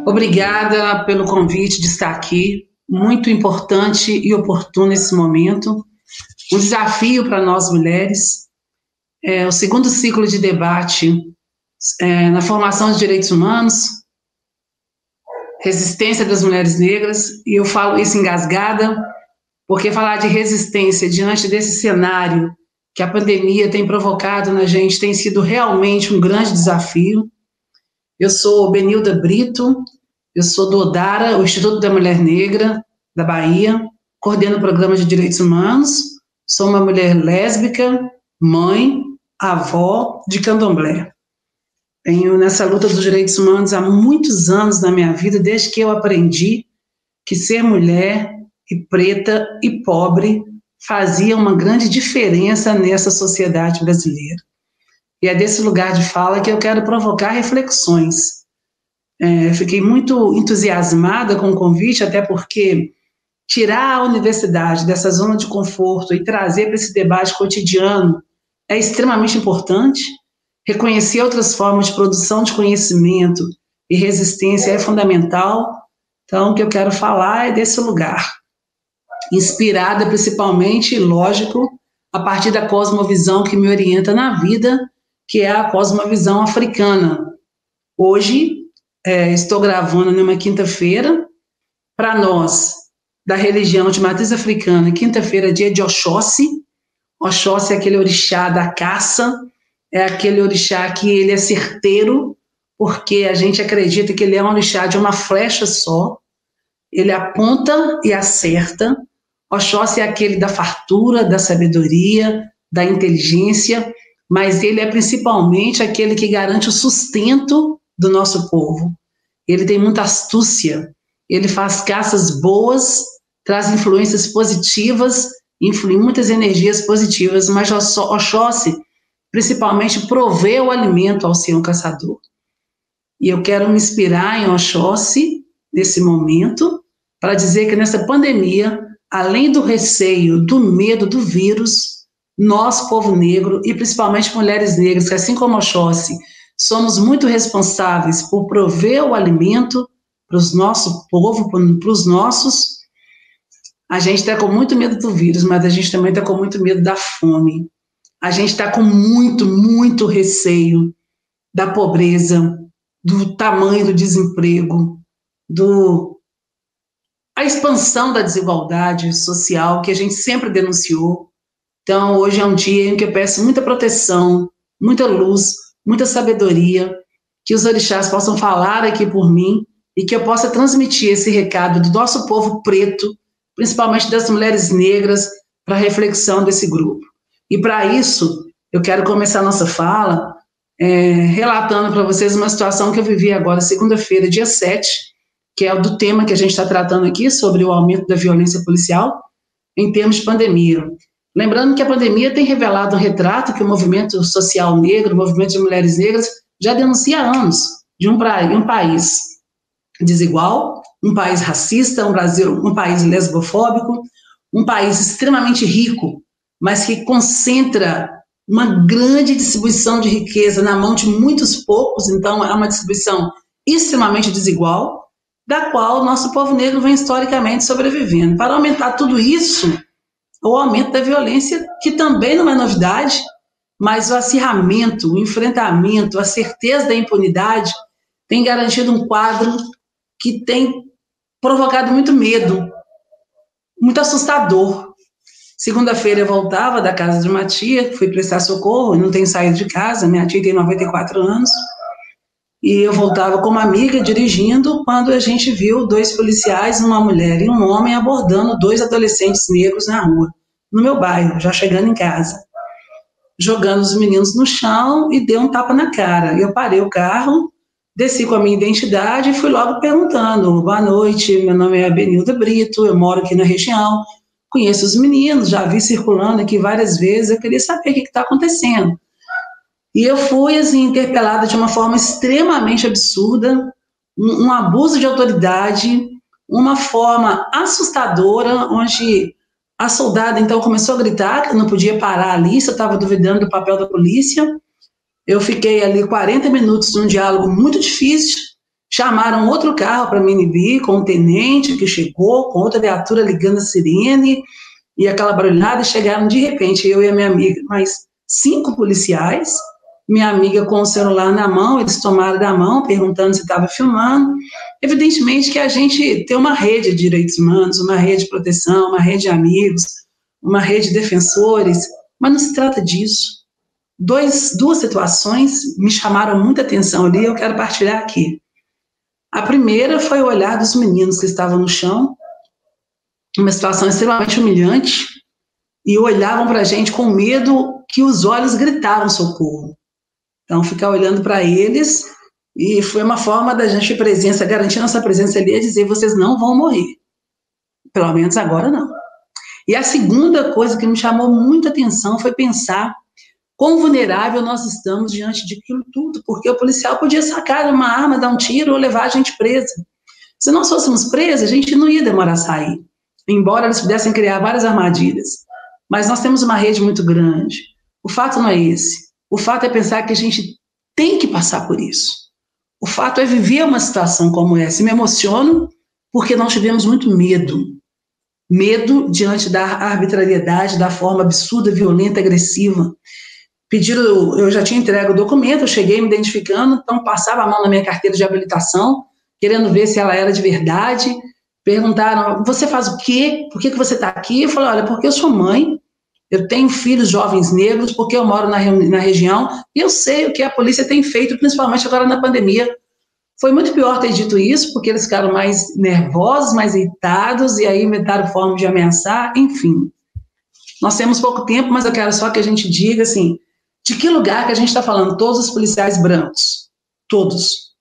Obrigada pelo convite de estar aqui, muito importante e oportuno nesse momento. Um desafio para nós mulheres, o segundo ciclo de debate na formação de direitos humanos, resistência das mulheres negras, e eu falo isso engasgada, porque falar de resistência diante desse cenário que a pandemia tem provocado na gente tem sido realmente um grande desafio. Eu sou Benilda Brito, eu sou do ODARA, o Instituto da Mulher Negra da Bahia, coordeno o programa de direitos humanos, sou uma mulher lésbica, mãe, avó de candomblé. Venho nessa luta dos direitos humanos há muitos anos na minha vida, desde que eu aprendi que ser mulher e preta e pobre fazia uma grande diferença nessa sociedade brasileira. E é desse lugar de fala que eu quero provocar reflexões. Fiquei muito entusiasmada com o convite, até porque tirar a universidade dessa zona de conforto e trazer para esse debate cotidiano é extremamente importante. Reconhecer outras formas de produção de conhecimento e resistência é fundamental. Então, o que eu quero falar é desse lugar, inspirada principalmente, lógico, a partir da cosmovisão que me orienta na vida, que é a cosmovisão africana. Hoje, estou gravando numa quinta-feira, para nós, da religião de matriz africana, quinta-feira é dia de Oxóssi. Oxóssi é aquele orixá da caça, é aquele orixá que ele é certeiro, porque a gente acredita que ele é um orixá de uma flecha só, ele aponta e acerta. Oxóssi é aquele da fartura, da sabedoria, da inteligência, mas ele é principalmente aquele que garante o sustento do nosso povo. Ele tem muita astúcia, ele faz caças boas, traz influências positivas, influi muitas energias positivas, mas Oxóssi principalmente provê o alimento ao ser um caçador. E eu quero me inspirar em Oxóssi nesse momento, para dizer que nessa pandemia, além do receio, do medo do vírus, nós, povo negro, e principalmente mulheres negras, que assim como Oxóssi, somos muito responsáveis por prover o alimento para o nosso povo, para os nossos. A gente está com muito medo do vírus, mas a gente também está com muito medo da fome. A gente está com muito receio da pobreza, do tamanho do desemprego, a expansão da desigualdade social que a gente sempre denunciou. Então, hoje é um dia em que eu peço muita proteção, muita luz, muita sabedoria, que os orixás possam falar aqui por mim e que eu possa transmitir esse recado do nosso povo preto, principalmente das mulheres negras, para a reflexão desse grupo. E para isso, eu quero começar a nossa fala relatando para vocês uma situação que eu vivi agora, segunda-feira, dia 7, que é do tema que a gente está tratando aqui, sobre o aumento da violência policial em termos de pandemia. Lembrando que a pandemia tem revelado um retrato que o movimento social negro, o movimento de mulheres negras, já denuncia há anos, de um país desigual, um país racista, um país lesbofóbico, um país extremamente rico, mas que concentra uma grande distribuição de riqueza na mão de muitos poucos, então é uma distribuição extremamente desigual, da qual o nosso povo negro vem historicamente sobrevivendo. Para aumentar tudo isso, o aumento da violência, que também não é novidade, mas o acirramento, o enfrentamento, a certeza da impunidade tem garantido um quadro que tem provocado muito medo, muito assustador. Segunda-feira eu voltava da casa de uma tia, fui prestar socorro, não tenho saído de casa, minha tia tem 94 anos, e eu voltava com uma amiga dirigindo, quando a gente viu 2 policiais, uma mulher e um homem, abordando 2 adolescentes negros na rua, no meu bairro, já chegando em casa, jogando os meninos no chão e deu um tapa na cara. Eu parei o carro, desci com a minha identidade e fui logo perguntando: boa noite, meu nome é Benilda Brito, eu moro aqui na região, conheço os meninos, já vi circulando aqui várias vezes, eu queria saber o que está acontecendo. E eu fui assim, interpelada de uma forma extremamente absurda, um abuso de autoridade, uma forma assustadora, onde a soldada então começou a gritar que eu não podia parar ali, se eu estava duvidando do papel da polícia. Eu fiquei ali 40 minutos num diálogo muito difícil, chamaram outro carro para me inibir, com um tenente que chegou, com outra viatura ligando a sirene, e aquela barulhada, chegaram de repente, eu e a minha amiga, mais 5 policiais, minha amiga com o celular na mão, eles tomaram da mão, perguntando se estava filmando. Evidentemente que a gente tem uma rede de direitos humanos, uma rede de proteção, uma rede de amigos, uma rede de defensores, mas não se trata disso. Duas situações me chamaram muita atenção ali, eu quero partilhar aqui. A primeira foi o olhar dos meninos que estavam no chão, uma situação extremamente humilhante, e olhavam para a gente com medo que os olhos gritavam socorro. Então, ficar olhando para eles, e foi uma forma da gente presença, garantir nossa presença ali, é dizer, vocês não vão morrer. Pelo menos agora não. E a segunda coisa que me chamou muita atenção foi pensar quão vulnerável nós estamos diante de aquilo tudo, porque o policial podia sacar uma arma, dar um tiro ou levar a gente presa. Se nós fôssemos presos, a gente não ia demorar a sair, embora eles pudessem criar várias armadilhas. Mas nós temos uma rede muito grande. O fato não é esse. O fato é pensar que a gente tem que passar por isso. O fato é viver uma situação como essa. E me emociono porque nós tivemos muito medo. Medo diante da arbitrariedade, da forma absurda, violenta, agressiva. Eu já tinha entregue o documento, eu cheguei me identificando, então passava a mão na minha carteira de habilitação, querendo ver se ela era de verdade. Perguntaram, você faz o quê? Por que você está aqui? Eu falei, olha, porque eu sou mãe, eu tenho filhos jovens negros, porque eu moro na região, e eu sei o que a polícia tem feito, principalmente agora na pandemia. Foi muito pior ter dito isso, porque eles ficaram mais nervosos, mais irritados, e aí inventaram forma de ameaçar, enfim. Nós temos pouco tempo, mas eu quero só que a gente diga, assim, de que lugar que a gente está falando? Todos os policiais brancos. Todos.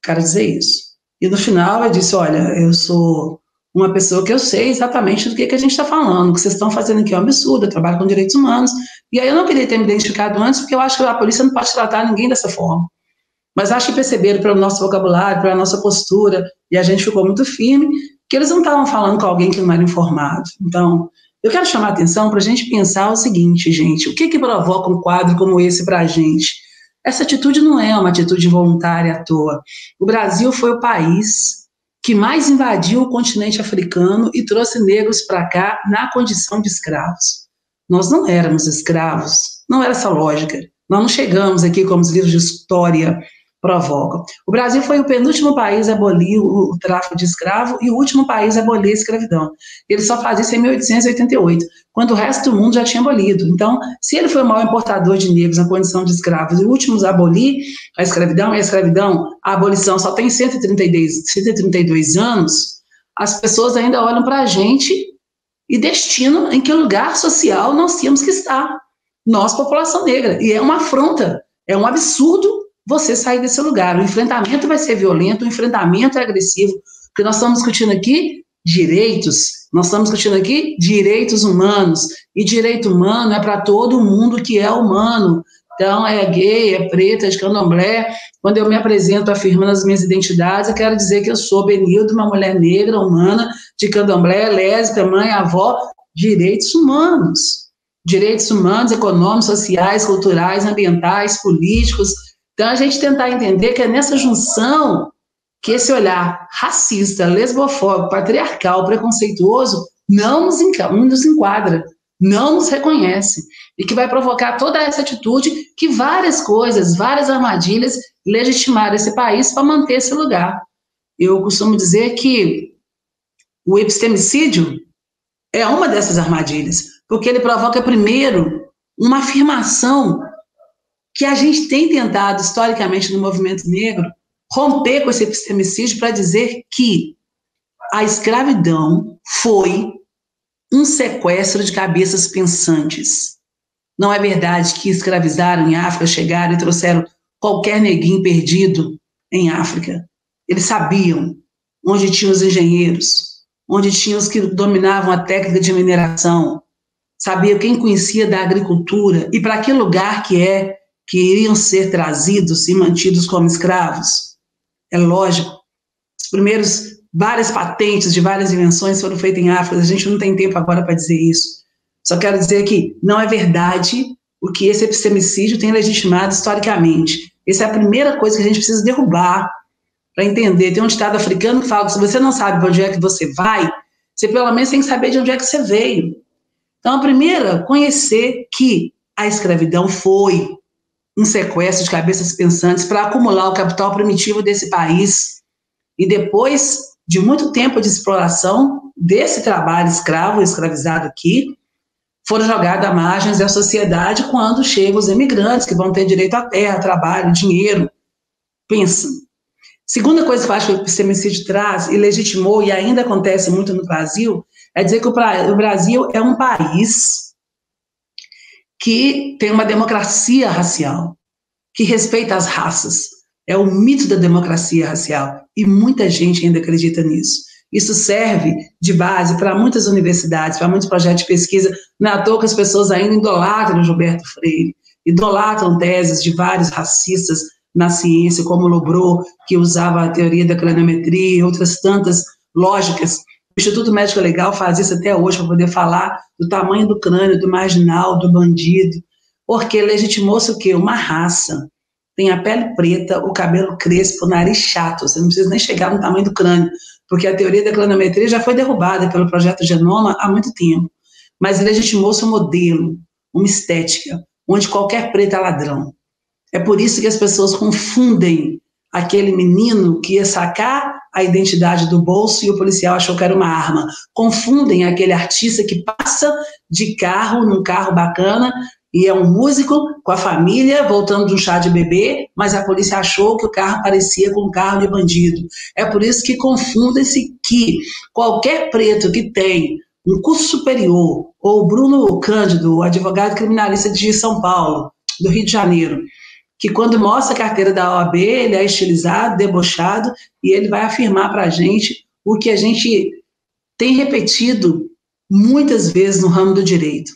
Quero dizer isso. E no final eu disse, olha, eu sou uma pessoa que eu sei exatamente do que a gente está falando, o que vocês estão fazendo aqui é um absurdo, eu trabalho com direitos humanos, e aí eu não queria ter me identificado antes, porque eu acho que a polícia não pode tratar ninguém dessa forma. Mas acho que perceberam pelo nosso vocabulário, pela nossa postura, e a gente ficou muito firme, que eles não estavam falando com alguém que não era informado. Então, eu quero chamar a atenção para a gente pensar o seguinte, gente, o que provoca um quadro como esse para a gente? Essa atitude não é uma atitude involuntária à toa. O Brasil foi o país que mais invadiu o continente africano e trouxe negros para cá na condição de escravos. Nós não éramos escravos, não era essa lógica. Nós não chegamos aqui como os livros de história provocam. O Brasil foi o penúltimo país a abolir o tráfico de escravo e o último país a abolir a escravidão. Ele só faz isso em 1888, quando o resto do mundo já tinha abolido. Então, se ele foi o maior importador de negros na condição de escravos e o último a abolir a escravidão, a abolição só tem 132 anos, as pessoas ainda olham para a gente e destinam em que lugar social nós tínhamos que estar. Nós, população negra. E é uma afronta, é um absurdo você sair desse lugar. O enfrentamento vai ser violento, o enfrentamento é agressivo, porque nós estamos discutindo aqui direitos, nós estamos discutindo aqui direitos humanos, e direito humano é para todo mundo que é humano. Então, é gay, é preta, é de candomblé. Quando eu me apresento afirmando as minhas identidades, eu quero dizer que eu sou Benildo, uma mulher negra, humana, de candomblé, lésbica, mãe, avó, direitos humanos. Direitos humanos, econômicos, sociais, culturais, ambientais, políticos. Então, a gente tentar entender que é nessa junção que esse olhar racista, lesbofóbico, patriarcal, preconceituoso não nos enquadra, não nos reconhece, e que vai provocar toda essa atitude que várias coisas, várias armadilhas legitimaram esse país para manter esse lugar. Eu costumo dizer que o epistemicídio é uma dessas armadilhas, porque ele provoca, primeiro, uma afirmação que a gente tem tentado, historicamente, no movimento negro, romper com esse epistemicídio para dizer que a escravidão foi um sequestro de cabeças pensantes. Não é verdade que escravizaram em África, chegaram e trouxeram qualquer neguinho perdido em África. Eles sabiam onde tinham os engenheiros, onde tinham os que dominavam a técnica de mineração, sabiam quem conhecia da agricultura e para que lugar que iriam ser trazidos e mantidos como escravos. É lógico, os primeiros várias patentes de várias invenções foram feitas em África, a gente não tem tempo agora para dizer isso. Só quero dizer que não é verdade o que esse epistemicídio tem legitimado historicamente. Essa é a primeira coisa que a gente precisa derrubar. para entender. Tem um ditado africano que fala que se você não sabe para onde é que você vai, você pelo menos tem que saber de onde é que você veio. Então, a primeira, conhecer que a escravidão foi um sequestro de cabeças pensantes para acumular o capital primitivo desse país. E depois de muito tempo de exploração desse trabalho escravo, escravizado aqui, foram jogados à margem da sociedade quando chegam os imigrantes, que vão ter direito à terra, trabalho, dinheiro. Pensa. Segunda coisa que eu acho que o epistemicídio traz e legitimou, e ainda acontece muito no Brasil, é dizer que o Brasil é um país que tem uma democracia racial, que respeita as raças. É o mito da democracia racial, e muita gente ainda acredita nisso. Isso serve de base para muitas universidades, para muitos projetos de pesquisa. Não é à toa que as pessoas ainda idolatram o Gilberto Freire, idolatram teses de vários racistas na ciência, como Lobreau, que usava a teoria da craniometria e outras tantas lógicas. O Instituto Médico Legal faz isso até hoje para poder falar do tamanho do crânio, do marginal, do bandido, porque legitimou-se o quê? Uma raça. Tem a pele preta, o cabelo crespo, o nariz chato, você não precisa nem chegar no tamanho do crânio, porque a teoria da craniometria já foi derrubada pelo projeto Genoma há muito tempo, mas legitimou-se um modelo, uma estética, onde qualquer preto é ladrão. É por isso que as pessoas confundem aquele menino que ia sacar a identidade do bolso e o policial achou que era uma arma. Confundem aquele artista que passa de carro, num carro bacana, e é um músico com a família, voltando de um chá de bebê, mas a polícia achou que o carro parecia com um carro de bandido. É por isso que confundem-se que qualquer preto que tem um curso superior, ou o Bruno Cândido, o advogado criminalista de São Paulo, do Rio de Janeiro, que quando mostra a carteira da OAB, ele é estilizado, debochado, e ele vai afirmar para a gente o que a gente tem repetido muitas vezes no ramo do direito.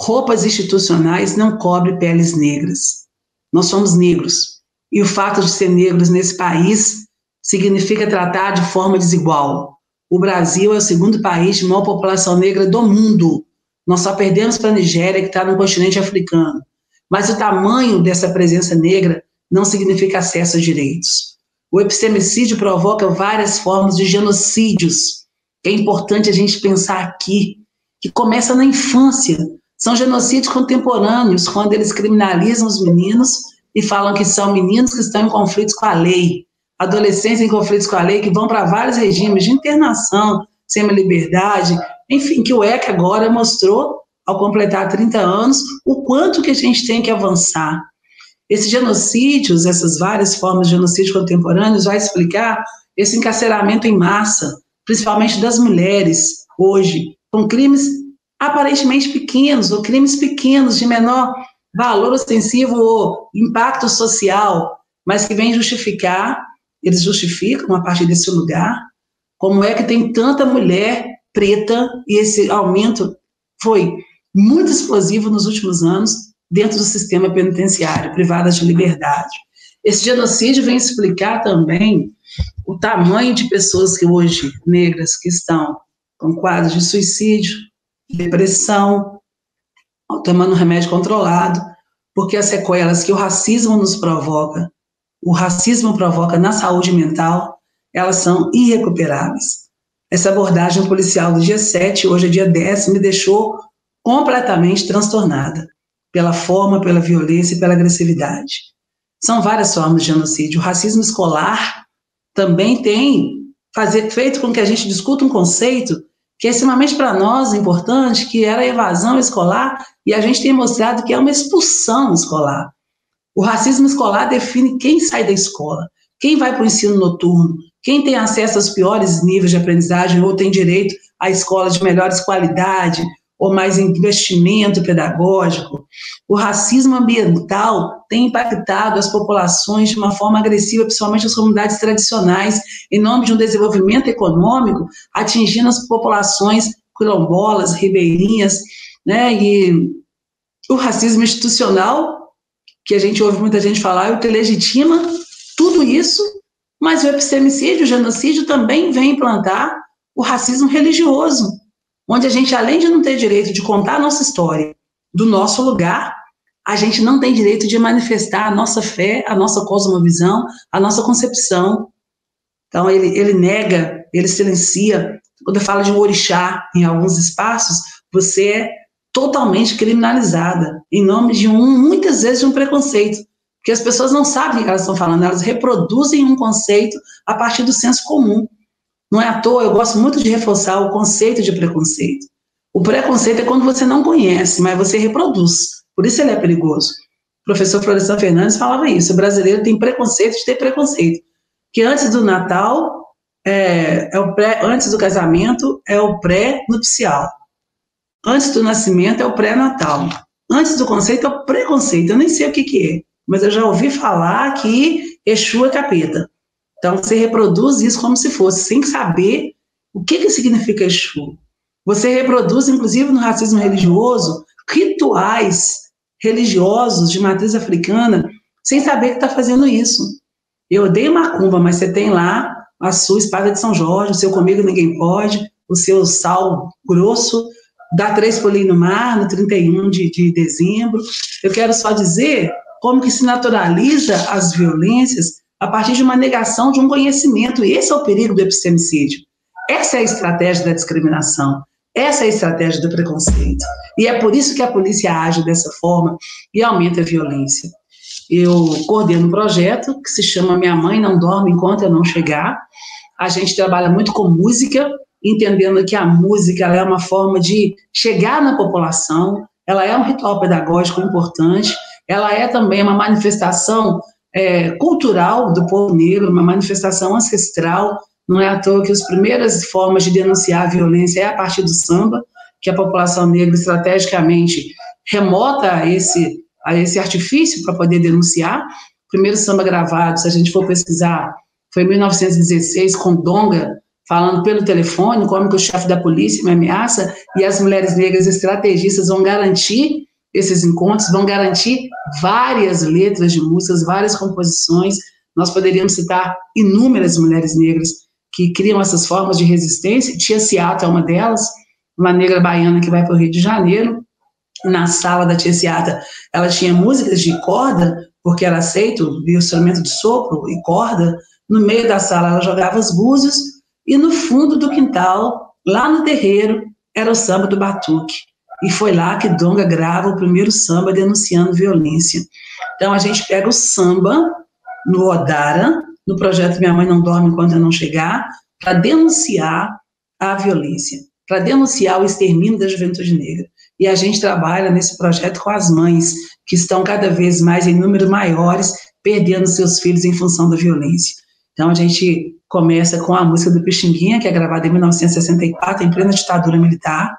Roupas institucionais não cobrem peles negras. Nós somos negros. E o fato de ser negros nesse país significa tratar de forma desigual. O Brasil é o segundo país de maior população negra do mundo. Nós só perdemos para a Nigéria, que está no continente africano. Mas o tamanho dessa presença negra não significa acesso a direitos. O epistemicídio provoca várias formas de genocídios. É importante a gente pensar aqui, que começa na infância. São genocídios contemporâneos, quando eles criminalizam os meninos e falam que são meninos que estão em conflitos com a lei, adolescentes em conflitos com a lei, que vão para vários regimes de internação, semi-liberdade, enfim, que o ECA agora mostrou, ao completar 30 anos, o quanto que a gente tem que avançar. Esses genocídios, essas várias formas de genocídio contemporâneos, vai explicar esse encarceramento em massa, principalmente das mulheres, hoje, com crimes aparentemente pequenos, ou crimes pequenos, de menor valor ostensivo ou impacto social, mas que vem justificar, eles justificam a partir desse lugar, como é que tem tanta mulher preta, e esse aumento foi muito explosivo nos últimos anos dentro do sistema penitenciário, privadas de liberdade. Esse genocídio vem explicar também o tamanho de pessoas que hoje, negras, que estão com quadros de suicídio, depressão, tomando remédio controlado, porque as sequelas que o racismo nos provoca, o racismo provoca na saúde mental, elas são irrecuperáveis. Essa abordagem policial do dia 7, hoje é dia 10, me deixou completamente transtornada pela forma, pela violência e pela agressividade. São várias formas de genocídio. O racismo escolar também tem feito com que a gente discuta um conceito que é extremamente para nós importante, que era a evasão escolar, e a gente tem mostrado que é uma expulsão escolar. O racismo escolar define quem sai da escola, quem vai para o ensino noturno, quem tem acesso aos piores níveis de aprendizagem ou tem direito a escolas de melhores qualidade ou mais investimento pedagógico. O racismo ambiental tem impactado as populações de uma forma agressiva, principalmente as comunidades tradicionais, em nome de um desenvolvimento econômico, atingindo as populações quilombolas, ribeirinhas, né? E o racismo institucional, que a gente ouve muita gente falar, o que legitima tudo isso, mas o epistemicídio, o genocídio também vem implantar o racismo religioso, onde a gente, além de não ter direito de contar a nossa história do nosso lugar, a gente não tem direito de manifestar a nossa fé, a nossa cosmovisão, a nossa concepção. Então, ele nega, ele silencia. Quando eu falo de um orixá em alguns espaços, você é totalmente criminalizada, em nome de muitas vezes, de um preconceito. Porque as pessoas não sabem o que elas estão falando, elas reproduzem um conceito a partir do senso comum. Não é à toa, eu gosto muito de reforçar o conceito de preconceito. O preconceito é quando você não conhece, mas você reproduz. Por isso ele é perigoso. O professor Florestan Fernandes falava isso, o brasileiro tem preconceito de ter preconceito. Que antes do Natal, antes do casamento, é o pré-nupcial. Antes do nascimento, é o pré-natal. Antes do conceito, é o preconceito. Eu nem sei o que é, mas eu já ouvi falar que Exu é capeta. Então, você reproduz isso como se fosse, sem saber o que significa Exu. Você reproduz, inclusive no racismo religioso, rituais religiosos de matriz africana, sem saber que está fazendo isso. Eu odeio macumba, mas você tem lá a sua espada de São Jorge, o seu comigo ninguém pode, o seu sal grosso, dá 3 pulinhos no mar, no 31 de dezembro. Eu quero só dizer como que se naturaliza as violências a partir de uma negação de um conhecimento. E esse é o perigo do epistemicídio. Essa é a estratégia da discriminação. Essa é a estratégia do preconceito. E é por isso que a polícia age dessa forma e aumenta a violência. Eu coordeno um projeto que se chama Minha Mãe Não Dorme Enquanto Eu Não Chegar. A gente trabalha muito com música, entendendo que a música ela é uma forma de chegar na população, ela é um ritual pedagógico importante, ela é também uma manifestação cultural do povo negro, uma manifestação ancestral. Não é à toa que as primeiras formas de denunciar a violência é a partir do samba, que a população negra estrategicamente remota a esse artifício para poder denunciar. O primeiro samba gravado, se a gente for pesquisar, foi em 1916, com Donga, falando pelo telefone, como que o chefe da polícia me ameaça, e as mulheres negras estrategistas vão garantir esses encontros, vão garantir várias letras de músicas, várias composições. Nós poderíamos citar inúmeras mulheres negras que criam essas formas de resistência. Tia Ciata é uma delas, uma negra baiana que vai para o Rio de Janeiro. Na sala da Tia Ciata, ela tinha músicas de corda, porque era aceito o instrumento de sopro e corda. No meio da sala, ela jogava os búzios, e no fundo do quintal, lá no terreiro, era o samba do batuque. E foi lá que Donga grava o primeiro samba denunciando violência. Então, a gente pega o samba no Odara, no projeto Minha Mãe Não Dorme Enquanto Eu Não Chegar, para denunciar a violência, para denunciar o extermínio da juventude negra. E a gente trabalha nesse projeto com as mães, que estão cada vez mais em números maiores, perdendo seus filhos em função da violência. Então, a gente começa com a música do Pixinguinha, que é gravada em 1964, em plena ditadura militar,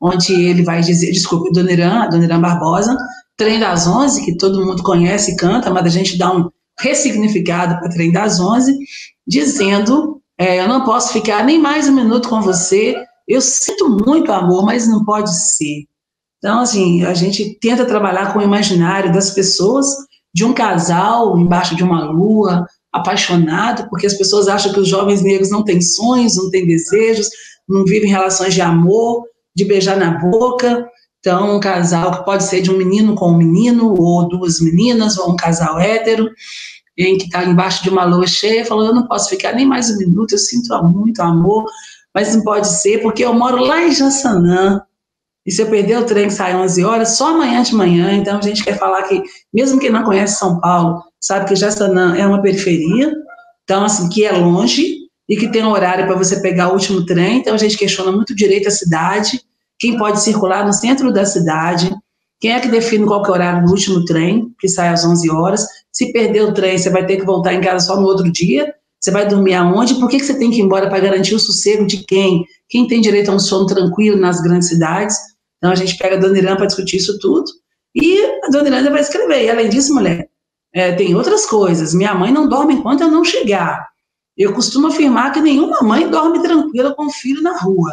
onde ele vai dizer, desculpe, Dona Irã Barbosa, Trem das 11, que todo mundo conhece e canta, mas a gente dá um ressignificado para Trem das 11, dizendo, eu não posso ficar nem mais um minuto com você, eu sinto muito amor, mas não pode ser. Então, assim, a gente tenta trabalhar com o imaginário das pessoas, de um casal embaixo de uma lua, apaixonado, porque as pessoas acham que os jovens negros não têm sonhos, não têm desejos, não vivem relações de amor, de beijar na boca. Então, um casal que pode ser de um menino com um menino, ou 2 meninas, ou um casal hétero, em que está embaixo de uma lua cheia, falando, eu não posso ficar nem mais um minuto, eu sinto muito amor, mas não pode ser, porque eu moro lá em Jaçanã, e se eu perder o trem que sai 11 horas, só amanhã de manhã. Então a gente quer falar que, mesmo quem não conhece São Paulo, sabe que Jaçanã é uma periferia, então assim, que é longe, e que tem um horário para você pegar o último trem. Então a gente questiona muito o direito à cidade, quem pode circular no centro da cidade, quem é que define qual que é o horário do último trem, que sai às 11 horas, se perder o trem, você vai ter que voltar em casa só no outro dia, você vai dormir aonde? Por que você tem que ir embora para garantir o sossego de quem? Quem tem direito a um sono tranquilo nas grandes cidades? Então, a gente pega a Dona Irã para discutir isso tudo, e a Dona Irã vai escrever. E, além disso, mulher, tem outras coisas. Minha mãe não dorme enquanto eu não chegar. Eu costumo afirmar que nenhuma mãe dorme tranquila com o filho na rua,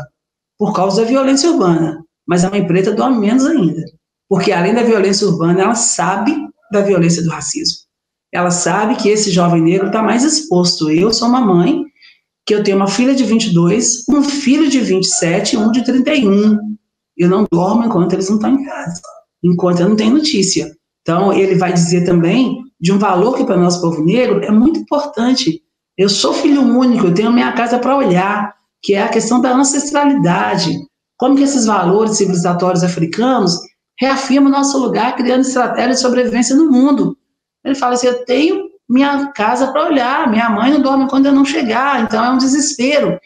por causa da violência urbana. Mas a mãe preta dorme menos ainda, porque, além da violência urbana, ela sabe da violência do racismo. Ela sabe que esse jovem negro está mais exposto. Eu sou uma mãe, que eu tenho uma filha de 22, um filho de 27 e um de 31. Eu não dormo enquanto eles não estão em casa, enquanto eu não tenho notícia. Então, ele vai dizer também de um valor que para nós, povo negro, é muito importante, Eu sou filho único, eu tenho a minha casa para olhar, que é a questão da ancestralidade. Como que esses valores civilizatórios africanos reafirmam o nosso lugar, criando estratégias de sobrevivência no mundo. Ele fala assim, eu tenho minha casa para olhar, minha mãe não dorme quando eu não chegar, então é um desespero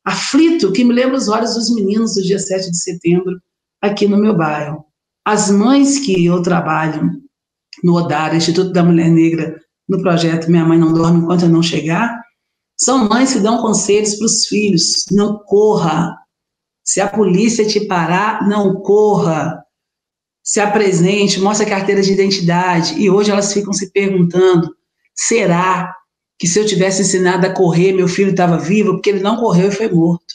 aflito que me lembra os olhos dos meninos do dia 7 de setembro, aqui no meu bairro. As mães que eu trabalho no ODAR, Instituto da Mulher Negra, no projeto Minha Mãe Não Dorme Enquanto Eu Não Chegar, são mães que dão conselhos para os filhos, não corra. Se a polícia te parar, não corra. Se apresente, mostre a carteira de identidade. E hoje elas ficam se perguntando, será que se eu tivesse ensinado a correr, meu filho estava vivo? Porque ele não correu e foi morto.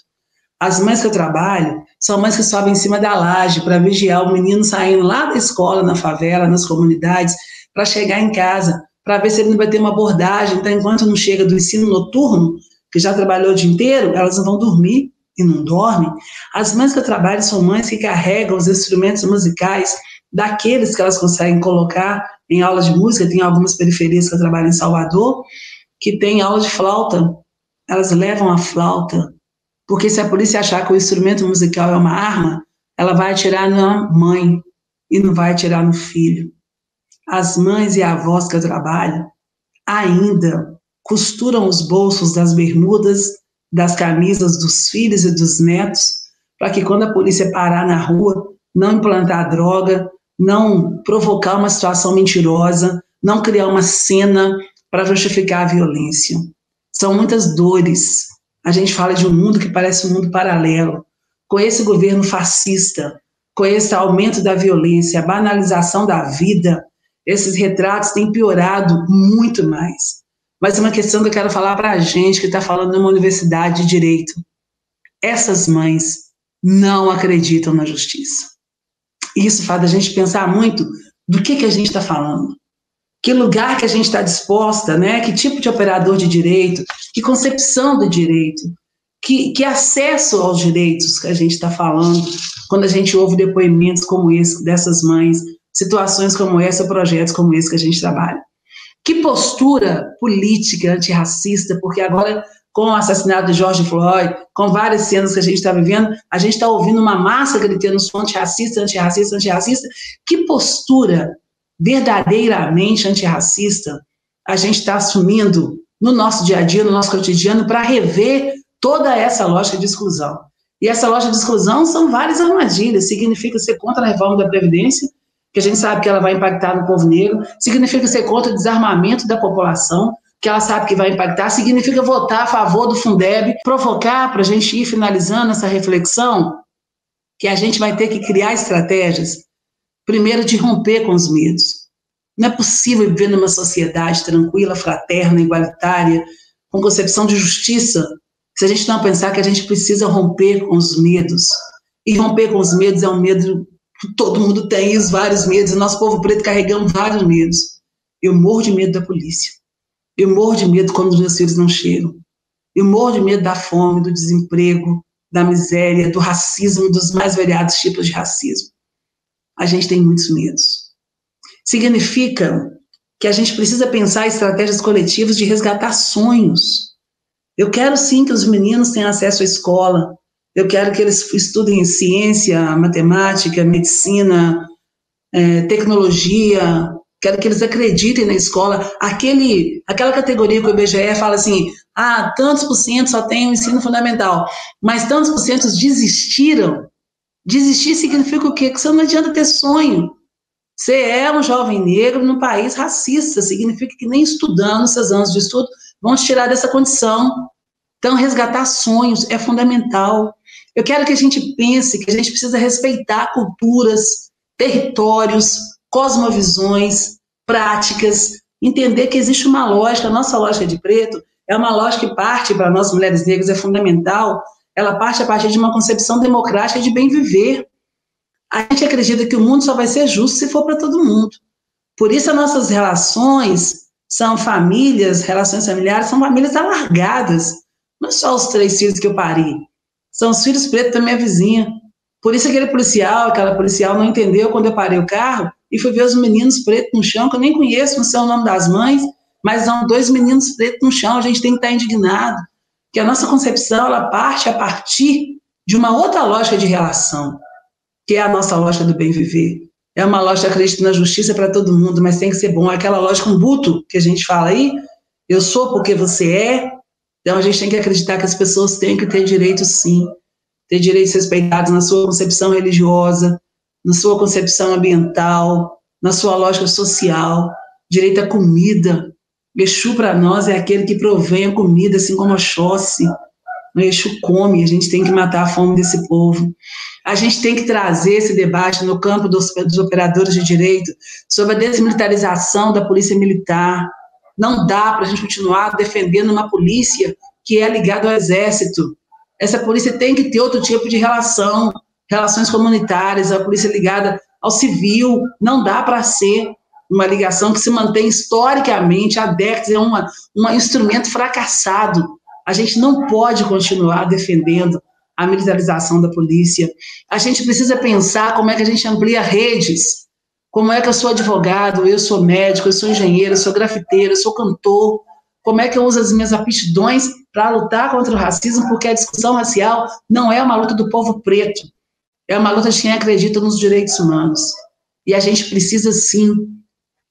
As mães que eu trabalho são mães que sobem em cima da laje para vigiar o menino saindo lá da escola, na favela, nas comunidades, para chegar em casa, para ver se ele não vai ter uma abordagem. Então, enquanto não chega do ensino noturno, que já trabalhou o dia inteiro, elas não vão dormir e não dormem. As mães que eu trabalho são mães que carregam os instrumentos musicais daqueles que elas conseguem colocar em aulas de música. Tem algumas periferias que eu trabalho em Salvador, que tem aula de flauta. Elas levam a flauta, porque se a polícia achar que o instrumento musical é uma arma, ela vai atirar na mãe e não vai atirar no filho. As mães e avós que eu trabalho ainda costuram os bolsos das bermudas, das camisas dos filhos e dos netos, para que quando a polícia parar na rua, não implantar droga, não provocar uma situação mentirosa, não criar uma cena para justificar a violência. São muitas dores. A gente fala de um mundo que parece um mundo paralelo. Com esse governo fascista, com esse aumento da violência, a banalização da vida, esses retratos têm piorado muito mais. Mas é uma questão que eu quero falar para a gente que está falando numa universidade de direito. Essas mães não acreditam na justiça. Isso faz a gente pensar muito do que a gente está falando. Que lugar que a gente está disposta, né? Que tipo de operador de direito, que concepção do direito, que acesso aos direitos que a gente está falando quando a gente ouve depoimentos como esse dessas mães, situações como essa, projetos como esse que a gente trabalha. Que postura política antirracista, porque agora, com o assassinato de George Floyd, com várias cenas que a gente está vivendo, a gente está ouvindo uma massa gritando som antirracista, antirracista, antirracista. Que postura verdadeiramente antirracista a gente está assumindo no nosso dia a dia, no nosso cotidiano, para rever toda essa lógica de exclusão. E essa lógica de exclusão são várias armadilhas. Significa ser contra a reforma da Previdência, que a gente sabe que ela vai impactar no povo negro, significa ser contra o desarmamento da população, que ela sabe que vai impactar, significa votar a favor do Fundeb, provocar, para a gente ir finalizando essa reflexão, que a gente vai ter que criar estratégias, primeiro de romper com os medos. Não é possível viver numa sociedade tranquila, fraterna, igualitária, com concepção de justiça, se a gente não pensar que a gente precisa romper com os medos. E romper com os medos é um medo que todo mundo tem, os vários medos. O nosso povo preto carregamos vários medos. Eu morro de medo da polícia. Eu morro de medo quando os meus filhos não chegam. Eu morro de medo da fome, do desemprego, da miséria, do racismo, dos mais variados tipos de racismo. A gente tem muitos medos. Significa que a gente precisa pensar estratégias coletivas de resgatar sonhos. Eu quero sim que os meninos tenham acesso à escola. Eu quero que eles estudem ciência, matemática, medicina, tecnologia. Quero que eles acreditem na escola. Aquela categoria que o IBGE fala assim, tantos por cento só tem o ensino fundamental, mas tantos por cento desistiram. Desistir significa o quê? Que você não adianta ter sonho. Você é um jovem negro num país racista, significa que nem estudando seus anos de estudo vão te tirar dessa condição. Então, resgatar sonhos é fundamental. Eu quero que a gente pense que a gente precisa respeitar culturas, territórios, cosmovisões, práticas, entender que existe uma lógica, a nossa lógica de preto é uma lógica que parte, para nós mulheres negras, é fundamental, ela parte a partir de uma concepção democrática de bem viver. A gente acredita que o mundo só vai ser justo se for para todo mundo. Por isso, as nossas relações são famílias, relações familiares, são famílias alargadas. Não é só os 3 filhos que eu pari, são os filhos pretos da minha vizinha. Por isso aquela policial não entendeu quando eu parei o carro e fui ver os meninos pretos no chão, que eu nem conheço, não sei o nome das mães, mas não 2 meninos pretos no chão, a gente tem que estar indignado, que a nossa concepção, ela parte a partir de uma outra lógica de relação, que é a nossa lógica do bem viver. É uma lógica que acredita na justiça para todo mundo, mas tem que ser bom. Aquela lógica umbuto que a gente fala aí, eu sou porque você é. Então a gente tem que acreditar que as pessoas têm que ter direitos, sim. Ter direitos respeitados na sua concepção religiosa, na sua concepção ambiental, na sua lógica social, direito à comida. Exu para nós é aquele que provém a comida, assim como Oxóssi. O Exu come, a gente tem que matar a fome desse povo. A gente tem que trazer esse debate no campo dos operadores de direito sobre a desmilitarização da polícia militar. Não dá para a gente continuar defendendo uma polícia que é ligada ao exército. Essa polícia tem que ter outro tipo de relação, relações comunitárias, a polícia ligada ao civil. Não dá para ser uma ligação que se mantém historicamente há décadas, é um instrumento fracassado. A gente não pode continuar defendendo a militarização da polícia. A gente precisa pensar como é que a gente amplia redes, como é que eu sou advogado, eu sou médico, eu sou engenheiro, eu sou grafiteiro, eu sou cantor, como é que eu uso as minhas aptidões para lutar contra o racismo, porque a discussão racial não é uma luta do povo preto, é uma luta de quem acredita nos direitos humanos. E a gente precisa, sim,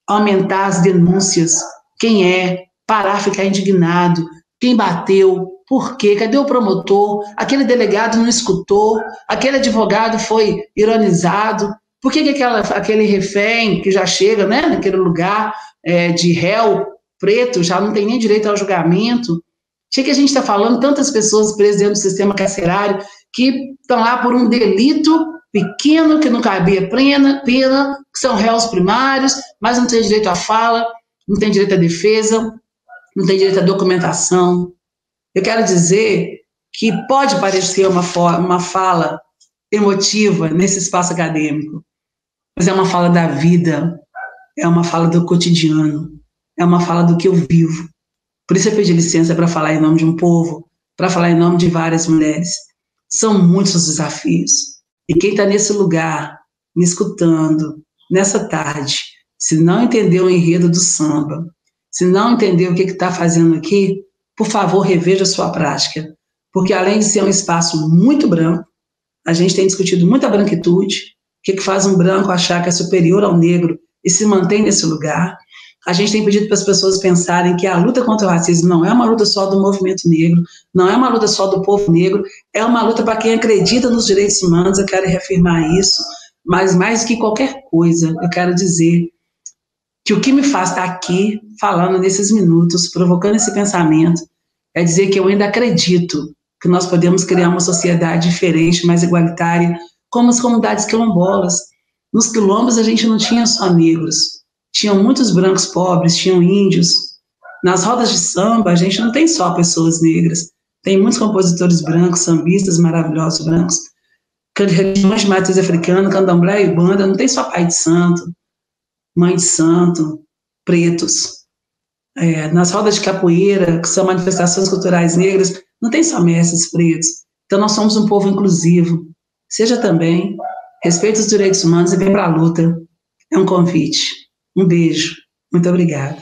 aumentar as denúncias, quem é, parar, ficar indignado, quem bateu, por quê, cadê o promotor, aquele delegado não escutou, aquele advogado foi ironizado, por que aquele refém que já chega, né, naquele lugar de réu preto, já não tem nem direito ao julgamento? Chega que a gente está falando tantas pessoas presas dentro do sistema carcerário que estão lá por um delito pequeno, que não cabia pena, que são réus primários, mas não tem direito à fala, não tem direito à defesa, não tem direito à documentação. Eu quero dizer que pode parecer uma fala emotiva nesse espaço acadêmico, mas é uma fala da vida, é uma fala do cotidiano, é uma fala do que eu vivo. Por isso eu pedi licença para falar em nome de um povo, para falar em nome de várias mulheres. São muitos os desafios. E quem está nesse lugar, me escutando, nessa tarde, se não entendeu o enredo do samba, se não entendeu o que está fazendo aqui, por favor, reveja a sua prática. Porque além de ser um espaço muito branco, a gente tem discutido muita branquitude, o que faz um branco achar que é superior ao negro e se mantém nesse lugar. A gente tem pedido para as pessoas pensarem que a luta contra o racismo não é uma luta só do movimento negro, não é uma luta só do povo negro, é uma luta para quem acredita nos direitos humanos. Eu quero reafirmar isso, mas mais que qualquer coisa, eu quero dizer que o que me faz estar aqui, falando nesses minutos, provocando esse pensamento, é dizer que eu ainda acredito que nós podemos criar uma sociedade diferente, mais igualitária, como as comunidades quilombolas. Nos quilombos a gente não tinha só negros, tinham muitos brancos pobres, tinham índios. Nas rodas de samba a gente não tem só pessoas negras, tem muitos compositores brancos, sambistas maravilhosos brancos, religiões de matriz africana, candomblé e banda, não tem só pai de santo, mãe de santo, pretos. Nas rodas de capoeira, que são manifestações culturais negras, não tem só mestres pretos. Então nós somos um povo inclusivo. Seja também, respeite os direitos humanos e vem para a luta. É um convite. Um beijo. Muito obrigada.